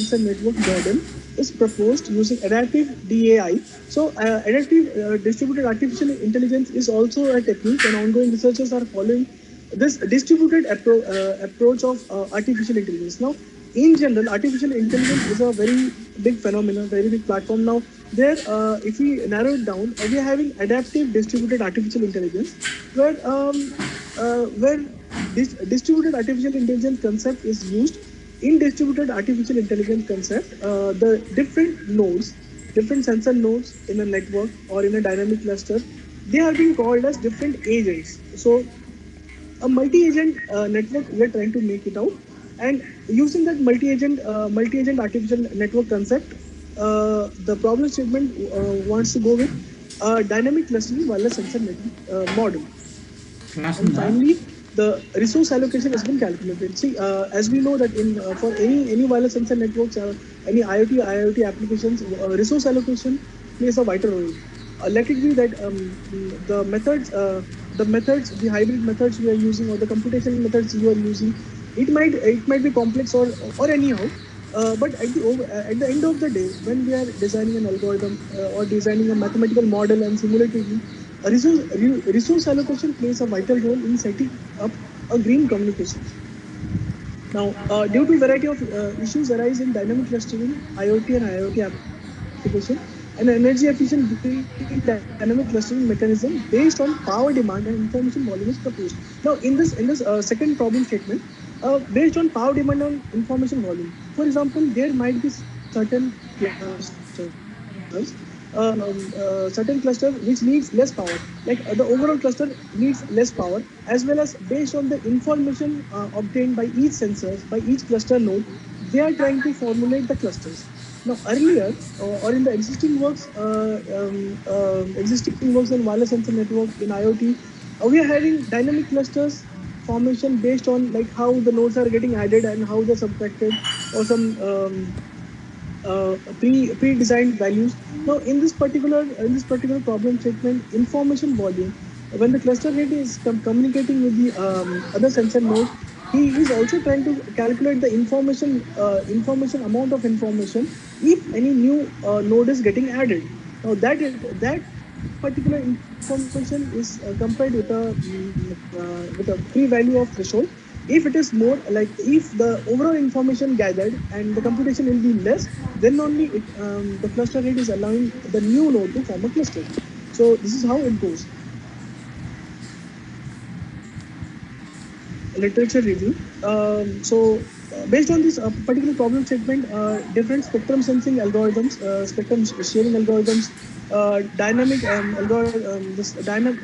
sensor network model is proposed using adaptive DAI. So, adaptive distributed artificial intelligence is also a technique, and ongoing researchers are following this distributed approach of artificial intelligence. Now, in general, artificial intelligence is a very big phenomenon, very big platform. Now, there, if we narrow it down, we are having adaptive distributed artificial intelligence, where this distributed artificial intelligence concept is used. In distributed artificial intelligence concept, the different sensor nodes in a network or in a dynamic cluster, they are being called as different agents. So a multi-agent network, we're trying to make it out, and using that multi-agent artificial network concept, the problem statement wants to go with dynamic clustering wireless sensor network model. And Klasında. finally, the resource allocation has been calculated. See, as we know that in for any wireless sensor networks, any IoT applications, resource allocation plays a vital role. Let it be that the hybrid methods we are using, or the computational methods you are using, it might be complex or anyhow. But at the end of the day, when we are designing an algorithm or designing a mathematical model and simulating, resource allocation plays a vital role in setting up a green communication. Now, due to variety of issues arise in dynamic clustering, IoT and IoT application, an energy efficient green dynamic clustering mechanism based on power demand and information volume is proposed. Now, in this second problem statement, based on power demand and information volume, for example, there might be certain clusters, certain cluster which needs less power, like the overall cluster needs less power, as well as based on the information obtained by each sensors, by each cluster node, they are trying to formulate the clusters. Now, earlier or in the existing works in wireless sensor network in IoT, we are having dynamic clusters formation based on like how the nodes are getting added and how they're subtracted, or some pre-designed values. Now, in this particular problem statement, information volume, when the cluster head is communicating with the other sensor node, he is also trying to calculate the information amount of information if any new node is getting added. Now, that particular information is compared with a pre-value of threshold. If it is more, like if the overall information gathered and the computation will be less, then only the cluster head is allowing the new node to form a cluster. So this is how it goes. Literature review. Based on this particular problem statement, different spectrum sensing algorithms, spectrum sharing algorithms,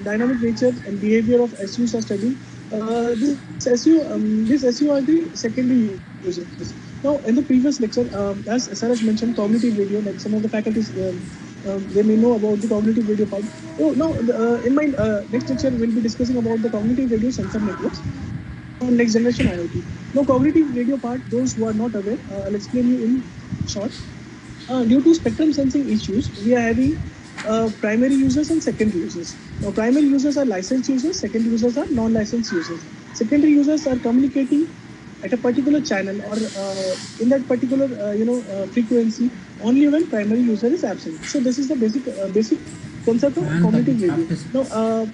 dynamic nature and behavior of SUs are studied. This SU are the secondary users. Now, in the previous lecture, as Saraj mentioned, cognitive radio, like some of the faculties, they may know about the cognitive radio part. Oh, now, in my next lecture, we'll be discussing about the cognitive radio sensor networks for next generation IoT. Now, cognitive radio part, those who are not aware, I'll explain you in short. Due to spectrum sensing issues, we are having primary users and secondary users. Now, primary users are licensed users, secondary users are non-licensed users. Secondary users are communicating at a particular channel or in that particular frequency only when primary user is absent. So this is the basic concept of cognitive radio. Now,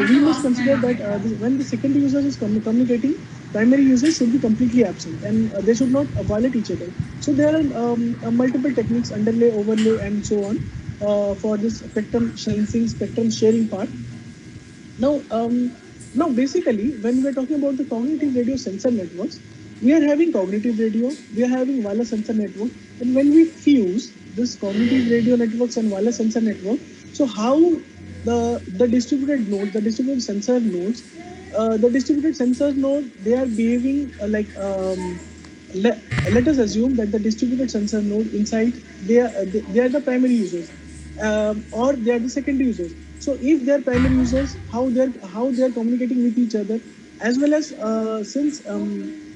we must consider that when the secondary user is communicating, primary users should be completely absent, and they should not violate each other. So there are multiple techniques, underlay, overlay, and so on, for this spectrum sensing, spectrum sharing part. Now, basically, when we are talking about the cognitive radio sensor networks, we are having cognitive radio, we are having wireless sensor network, and when we fuse this cognitive radio networks and wireless sensor network, so how the distributed node, the distributed sensor nodes, the distributed sensor node, they are behaving like let, let us assume that the distributed sensor node inside, they are the primary users, or they are the secondary users. So if they are primary users, how they are communicating with each other, as well as since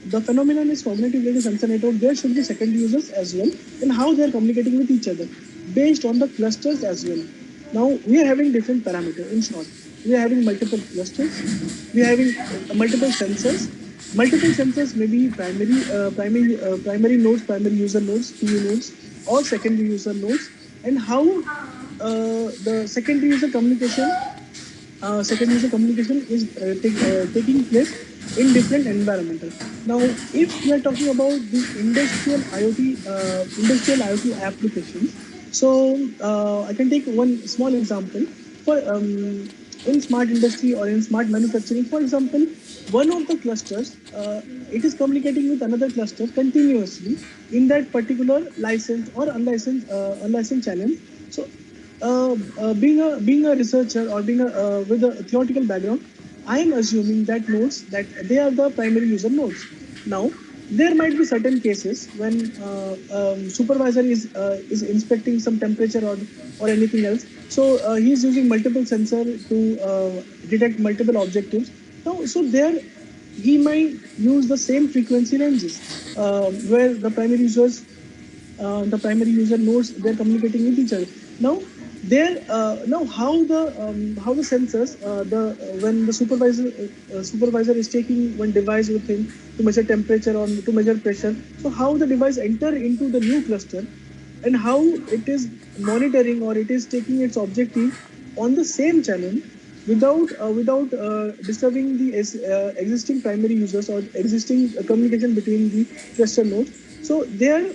the phenomenon is cognitive radio sensor network, there should be secondary users as well, and how they are communicating with each other based on the clusters as well. Now, we are having different parameters. In short, we are having multiple clusters, we are having multiple sensors, Multiple sensors may be primary nodes, primary user nodes, PU nodes, or secondary user nodes, and how the second user communication is taking place in different environmental. Now, if we are talking about the industrial IoT applications, so I can take one small example for in smart industry or in smart manufacturing. For example, one of the clusters it is communicating with another cluster continuously in that particular licensed or unlicensed channel. So being a researcher or being a with a theoretical background, I am assuming that nodes that they are the primary user nodes. Now, there might be certain cases when supervisor is inspecting some temperature or anything else. So he is using multiple sensor to detect multiple objectives. Now, so there he might use the same frequency ranges where the primary user nodes they're communicating with each other. Now now how the sensors the when the supervisor is taking one device with him to measure temperature or to measure pressure, so how the device enter into the new cluster and how it is monitoring or it is taking its objective on the same channel without disturbing the existing primary users or existing communication between the cluster nodes. So there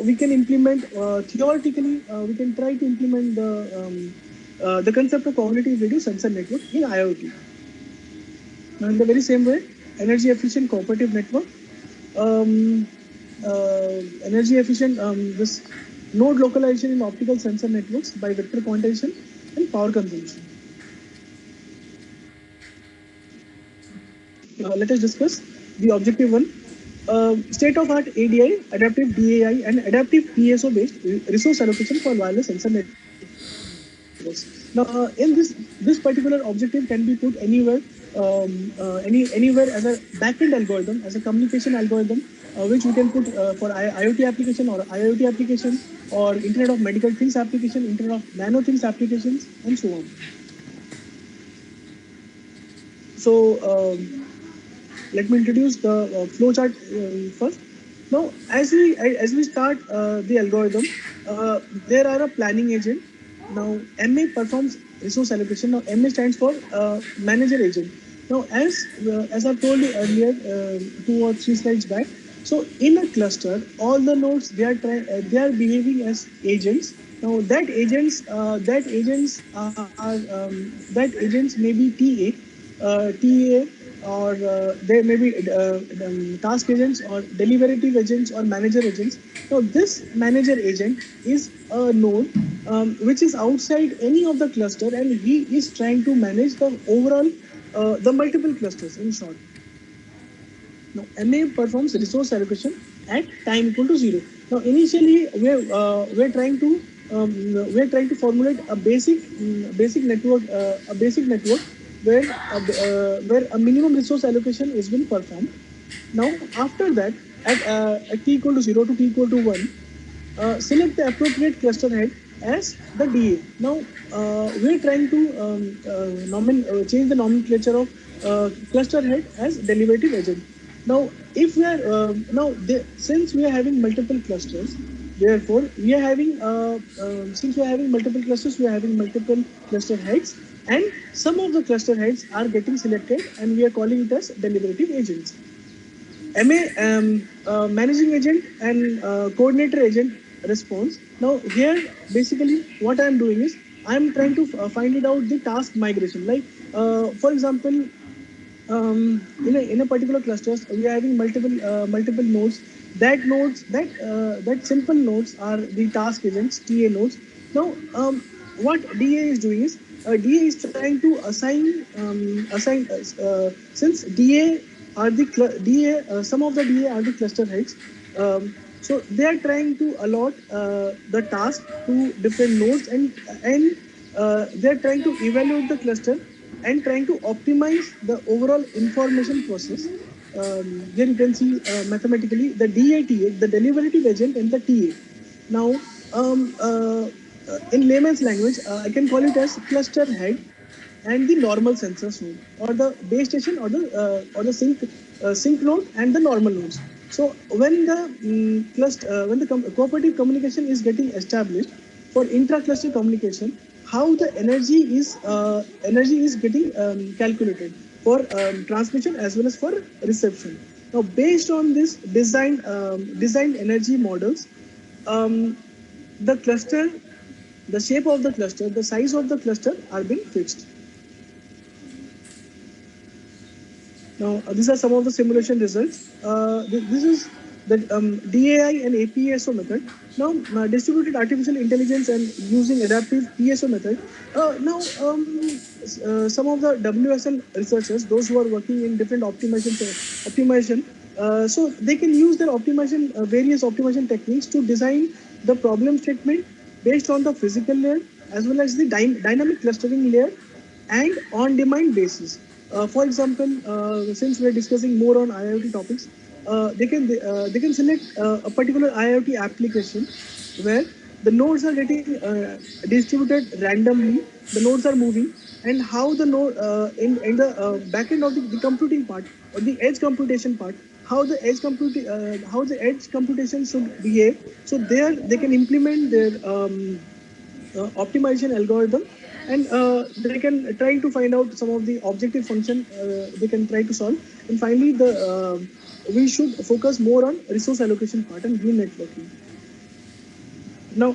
we can implement theoretically we can try to implement the concept of cognitive radio sensor network in IoT. Now, in the very same way, energy efficient cooperative network, um, energy efficient this node localization in optical sensor networks by vector quantization and power consumption. Let us discuss the objective one. State-of-art ADI, adaptive DAI, and adaptive PSO-based resource allocation for wireless sensor networks. Now, in this particular objective can be put anywhere, anywhere as a backend algorithm, as a communication algorithm, which we can put for IoT application or IoT application or Internet of Medical Things application, Internet of Nano Things applications, and so on. So. Let me introduce the flowchart first. Now, as we start the algorithm, there are a planning agent. Now, MA performs resource allocation. Now, MA stands for manager agent. Now, as I told you earlier, 2 or 3 slides back. So, in a cluster, all the nodes they are behaving as agents. Now, that agents may be TA or there may be task agents or deliberative agents or manager agents. Now, this manager agent is a node which is outside any of the cluster, and he is trying to manage the overall the multiple clusters in short. Now, MA performs resource allocation at time equal to 0. Now, initially we're trying to formulate a basic network where a minimum resource allocation is being performed. Now, after that, at t equal to 0 to t equal to 1, select the appropriate cluster head as the DA. Now, we're trying to change the nomenclature of cluster head as deliberative agent. Now, if we are since we are having multiple clusters, therefore we are having since we are having multiple clusters, we are having multiple cluster heads, and some of the cluster heads are getting selected, and we are calling it as deliberative agents. MA managing agent and coordinator agent response. Now here basically what I'm doing is I'm trying to find it out the task migration. Like for example, in a particular clusters we are having multiple nodes. That simple nodes are the task agents, TA nodes. Now what DA is doing is DA is trying to assign since DA are the DA some of the DA are the cluster heads. So they are trying to allot the task to different nodes, and they are trying to evaluate the cluster and trying to optimize the overall information process. Here you can see mathematically the DATA, the deliberative agent, and the TA. Now, in layman's language, I can call it as cluster head and the normal sensors node, or the base station, or the sync sync node and the normal nodes. So when the when the cooperative communication is getting established for intra-cluster communication, how the energy is getting calculated for transmission as well as for reception. Now, based on this designed energy models, um, the cluster, the shape of the cluster, the size of the cluster are being fixed. Now, these are some of the simulation results. This is the DAI and APSO method. Now, distributed artificial intelligence and using adaptive PSO method. Some of the WSL researchers, those who are working in different optimization, so they can use their optimization, various optimization techniques to design the problem statement based on the physical layer as well as the dynamic clustering layer and on-demand basis. For example, since we are discussing more on IoT topics, they can select a particular IoT application where the nodes are getting distributed randomly. The nodes are moving, and how the node in the back end of the computing part or the edge computation part, how the edge computation should behave. So there they can implement their optimization algorithm, and they can try to find out some of the objective function they can try to solve. And finally, the we should focus more on resource allocation part and green networking. Now,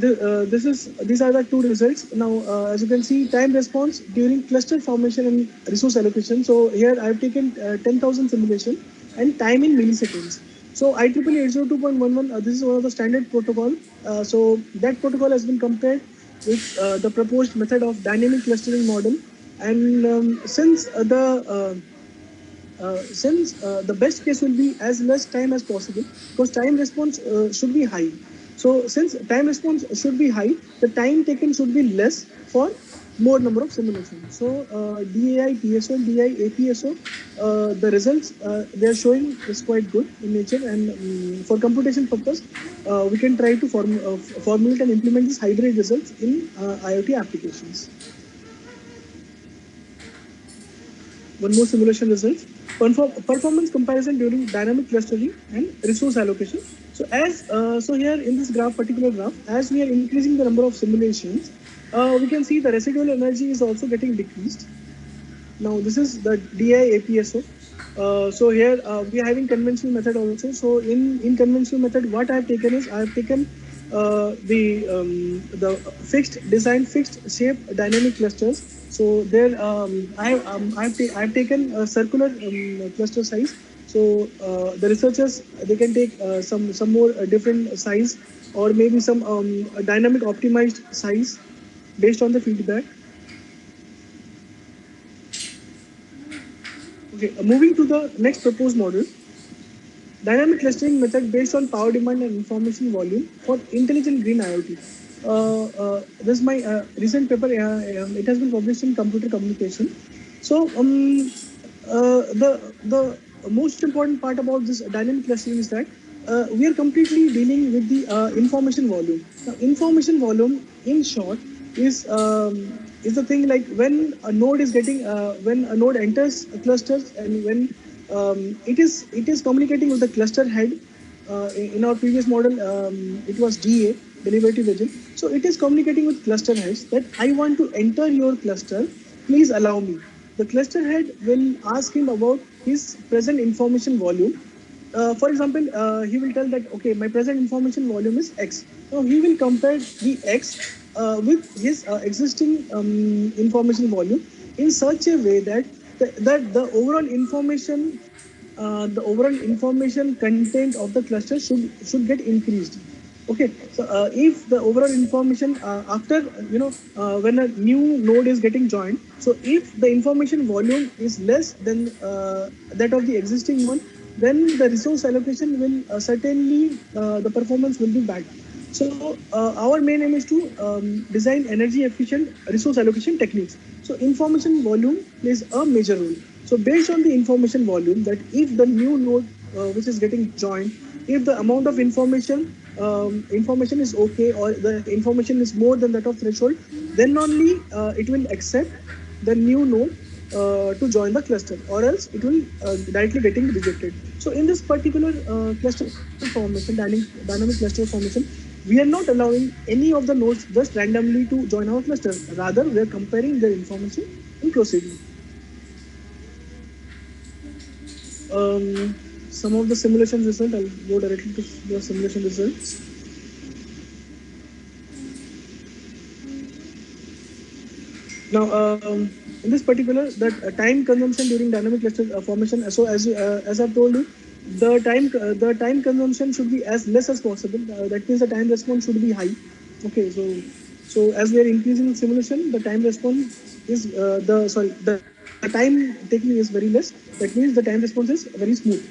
these are the two results. Now, as you can see, time response during cluster formation and resource allocation. So here I have taken 10,000 simulation and time in milliseconds. So IEEE 802.11, this is one of the standard protocol. So that protocol has been compared with the proposed method of dynamic clustering model. And since the best case will be as less time as possible, because time response should be high. So since time response should be high, the time taken should be less for more number of simulations. So DAI, TSO, and DI, APSO, the results they are showing is quite good in nature, and for computation purpose, we can try to formulate and implement these hybrid results in IoT applications. One more simulation results. Performance comparison during dynamic clustering and resource allocation. So so here in this particular graph, as we are increasing the number of simulations, we can see the residual energy is also getting decreased. Now this is the DI APSO. So here we are having conventional method also. So in conventional method, what I have taken is I have taken the fixed shape dynamic clusters. So there I've taken a circular cluster size. So the researchers, they can take some more different size, or maybe some dynamic optimized size based on the feedback. Okay, moving to the next proposed model, dynamic clustering method based on power demand and information volume for intelligent green IoT. This is my recent paper. It has been published in Computer Communication. So the most important part about this dynamic clustering is that we are completely dealing with the information volume. Now, information volume, in short, is the thing like when a node is getting when a node enters clusters, and when it is communicating with the cluster head. In our previous model, it was DA, derivative agent. So it is communicating with cluster heads that I want to enter your cluster. Please allow me. The cluster head will ask him about his present information volume. For example, he will tell that, okay, my present information volume is X. So he will compare the X with his existing information volume in such a way that the overall information content of the cluster should get increased. Okay, so if the overall information after when a new node is getting joined, so if the information volume is less than that of the existing one, then the resource allocation will certainly the performance will be bad. So our main aim is to design energy efficient resource allocation techniques. So information volume plays a major role. So based on the information volume, that if the new node which is getting joined, if the amount of information is okay, or the information is more than that of threshold, then only it will accept the new node to join the cluster, or else it will directly getting rejected. So in this particular cluster formation, dynamic cluster formation, we are not allowing any of the nodes just randomly to join our cluster. Rather, we are comparing their information and proceeding. Some of the simulation result, I'll go directly to the simulation results. Now, in this particular, that time consumption during dynamic cluster formation. So as I've told you, the time consumption should be as less as possible. That means the time response should be high. Okay, so as we are increasing simulation, the time response is the time taking is very less. That means the time response is very smooth.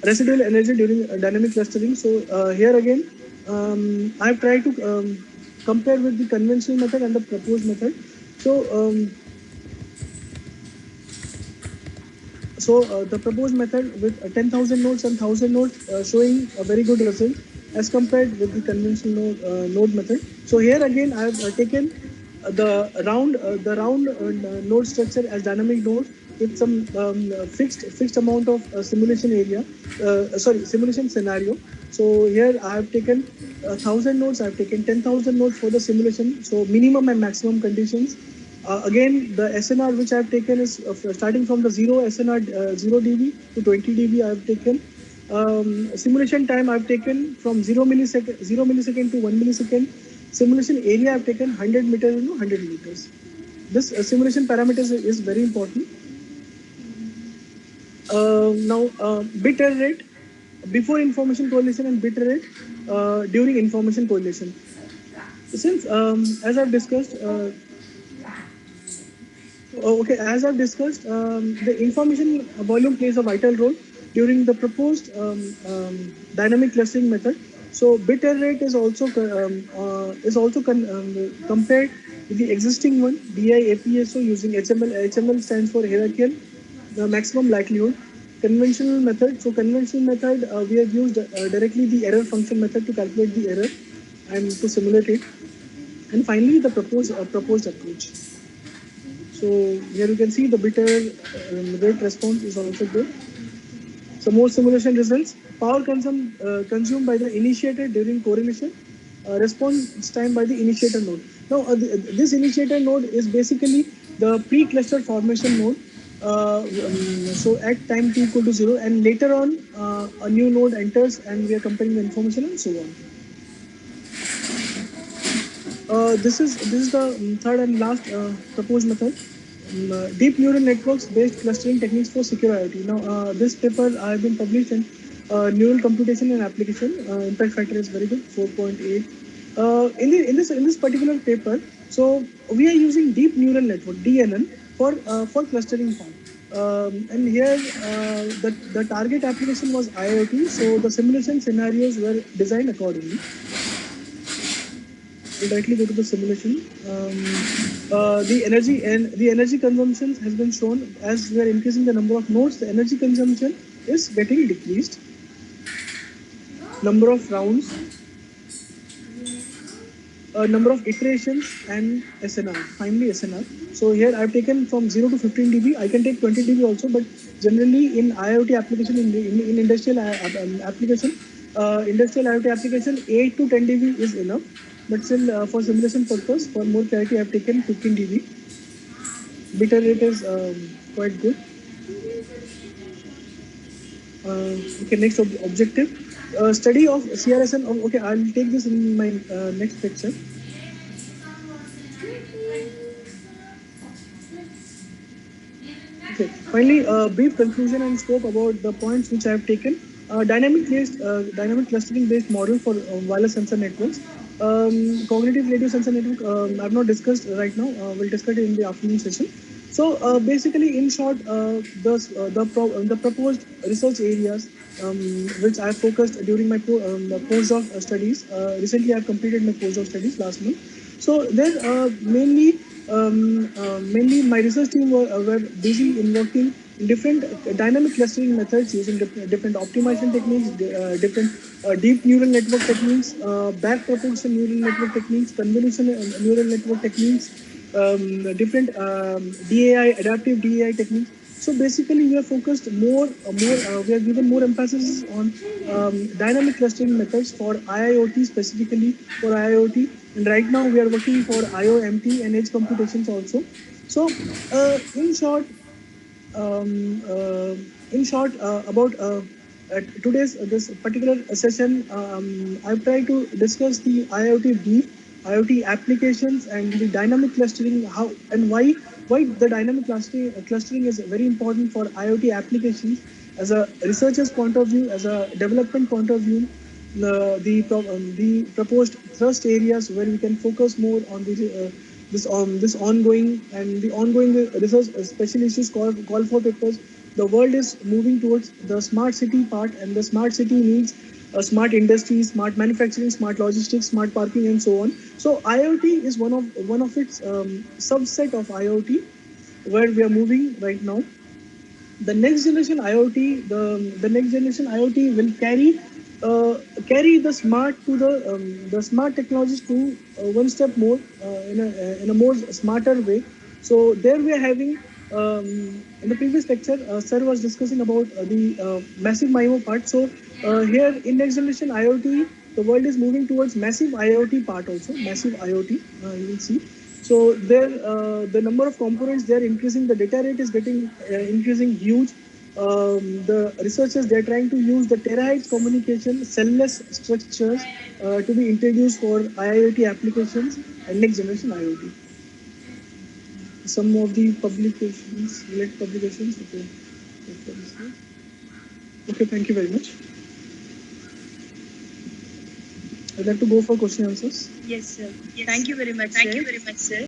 Residual energy during dynamic clustering. So here again, I've tried to compare with the conventional method and the proposed method. So the proposed method with 10,000 nodes and 1,000 nodes showing a very good result as compared with the conventional node method. So here again I have taken the round node structure as dynamic node with some fixed amount of simulation area. Simulation scenario. So here I have taken 1,000 nodes. I have taken 10,000 nodes for the simulation. So minimum and maximum conditions. Again, the SNR which I have taken is starting from the 0 SNR 0 dB to 20 dB. I have taken simulation time. I have taken from 0 millisecond to 1 millisecond. Simulation area I have taken 100 meters into 100 meters. This simulation parameters is very important. Now, bit error rate before information correlation and bit error rate during information correlation. Since as I've discussed. Okay, as I've discussed, the information volume plays a vital role during the proposed dynamic clustering method. So bit error rate is also compared with the existing one, DI-APSO using HML. HML stands for hierarchical the maximum likelihood. Conventional method. So conventional method, we have used directly the error function method to calculate the error and to simulate it. And finally, the proposed approach. So here you can see the bit error rate response is also good. So more simulation results. Power consumed by the initiator during correlation. Response time by the initiator node. Now this initiator node is basically the pre-cluster formation node. So at time t equal to 0, and later on a new node enters and we are comparing the information and so on. This is the third and last proposed method. Deep neural networks based clustering techniques for secure IoT. Now, this paper I have been published in Neural Computation and Application. Impact factor is very good, 4.8. In this particular paper, so we are using deep neural network (DNN) for clustering part. And here the target application was IoT. So the simulation scenarios were designed accordingly. We'll directly go to the simulation. The energy consumption has been shown as we are increasing the number of nodes. The energy consumption is getting decreased. Number of rounds, number of iterations, and SNR. Finally, SNR. So here I've taken from 0 to 15 dB. I can take 20 dB also, but generally in IoT application, in industrial application, industrial IoT application, 8 to 10 dB is enough. But still, for simulation purpose, for more clarity, I've taken 15 dB. Bit error rate is quite good. Okay, next objective. Study of CRSN. Okay, I'll take this in my next lecture. Okay. Finally, brief conclusion and scope about the points which I have taken. Dynamic clustering based model for wireless sensor networks. Cognitive radio sensor network. I've not discussed right now. We'll discuss it in the afternoon session. So basically, in short, the proposed research areas which I focused during my postdoc studies. Recently, I've completed my postdoc studies last month. So there mainly my research team were busy in working in different dynamic clustering methods using different optimization techniques, different deep neural network techniques, back propagation neural network techniques, convolution neural network techniques, different DAI, adaptive DAI techniques. So basically, we are focused we are given more emphasis on dynamic clustering methods for IIoT, specifically for IIoT. And right now, we are working for IOMT and edge computations also. So, in short, um, uh, about today's this particular session, I've tried to discuss the IoT brief, IoT applications, and the dynamic clustering. How and why the dynamic clustering is very important for IoT applications as a researcher's point of view, as a development point of view. The proposed thrust areas where we can focus more on this ongoing and the ongoing research special issues call for papers. The world is moving towards the smart city part, and the smart city needs a smart industry, smart manufacturing, smart logistics, smart parking, and so on. So IoT is one of its subset of IoT where we are moving right now. The next generation IoT, the next generation IoT will carry the smart to the smart technologies to one step more in a more smarter way. So there we are having in the previous lecture, sir was discussing about the massive MIMO part. So here in next generation IoT, the world is moving towards massive IoT part also, massive IoT. You will see. So there, the number of components they are increasing. The data rate is getting increasing huge. The researchers they're trying to use the terahertz communication cell-less structures to be introduced for IoT applications and next generation IoT. Some of the publications, related publications. Okay. Okay, thank you very much. I'd like to go for question answers. Yes, sir. Thank you very much, sir.